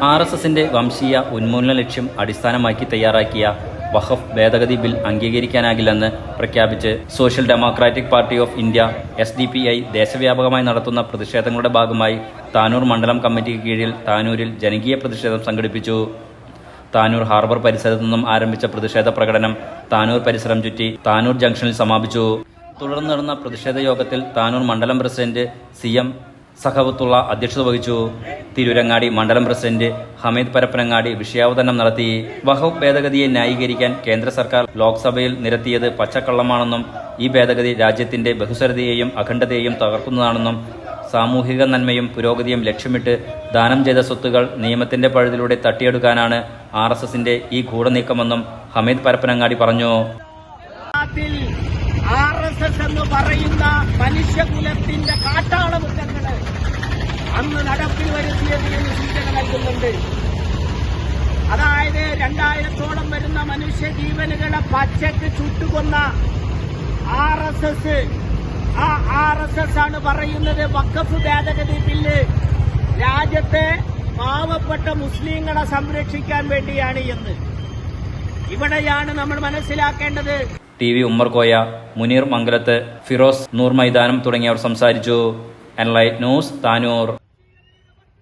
RSSന്റെ വംശീയ ഉന്മൂലന ലക്ഷ്യം അടിസ്ഥാനമാക്കി തയ്യാറാക്കിയ വഖഫ് ഭേദഗതി ബിൽ അംഗീകരിക്കാനാകില്ലെന്ന് പ്രഖ്യാപിച്ച് social democratic party of India SDPI ദേശവ്യാപകമായി നടത്തുന്ന പ്രതിഷേധങ്ങളുടെ ഭാഗമായി താനൂർ മണ്ഡലം കമ്മിറ്റിക്ക് കീഴിൽ താനൂരിൽ ജനകീയ പ്രതിഷേധം സംഘടിപ്പിച്ചു. താനൂർ ഹാർബർ പരിസരത്തു നിന്നും ആരംഭിച്ച പ്രതിഷേധ പ്രകടനം താനൂർ പരിസരം ചുറ്റി താനൂർ ജംഗ്ഷനിൽ സമാപിച്ചു. തുടർന്ന് നടന്ന പ്രതിഷേധ യോഗത്തിൽ താനൂർ മണ്ഡലം പ്രസിഡന്റ് CM സഖവത്തുള്ള അധ്യക്ഷത വഹിച്ചു. തിരൂരങ്ങാടി മണ്ഡലം പ്രസിഡന്റ് ഹമീദ് പരപ്പനങ്ങാടി വിഷയാവതരണം നടത്തി. വഖഫ് ഭേദഗതിയെ ന്യായീകരിക്കാൻ കേന്ദ്ര സർക്കാർ ലോക്സഭയിൽ നിരത്തിയത് പച്ചക്കള്ളമാണെന്നും ഈ ഭേദഗതി രാജ്യത്തിന്റെ ബഹുസ്വരതയെയും അഖണ്ഡതയെയും തകർക്കുന്നതാണെന്നും സാമൂഹിക നന്മയും പുരോഗതിയും ലക്ഷ്യമിട്ട് ദാനം ചെയ്ത സ്വത്തുകൾ നിയമത്തിന്റെ പഴുതിലൂടെ തട്ടിയെടുക്കാനാണ് RSSന്റെ ഈ ഗൂഢനീക്കമെന്നും ഹമീദ് പരപ്പനങ്ങാടി പറഞ്ഞു. RSS എന്ന് പറയുന്ന മനുഷ്യകുലത്തിന്റെ കാട്ടാളമുറ്റങ്ങള് അന്ന് നടപ്പിൽ വരുത്തിയത് എന്ന് സൂചന നൽകുന്നുണ്ട്. അതായത് 2000-ഓളം വരുന്ന മനുഷ്യജീവനുകളെ പച്ചക്ക് ചുട്ടുകൊന്ന RSS, ആ RSS ആണ് പറയുന്നത് വഖഫ് ഭേദഗതി ബില്ല് രാജ്യത്തെ പാവപ്പെട്ട മുസ്ലിങ്ങളെ സംരക്ഷിക്കാൻ വേണ്ടിയാണ് എന്ന്. ഇവിടെയാണ് നമ്മൾ മനസ്സിലാക്കേണ്ടത്. TV ഉമ്മർകോയ, മുനീർ മംഗലത്ത്, ഫിറോസ് നൂർ മൈതാനം തുടങ്ങിയവർ സംസാരിച്ചു. Enlight news, Tanur.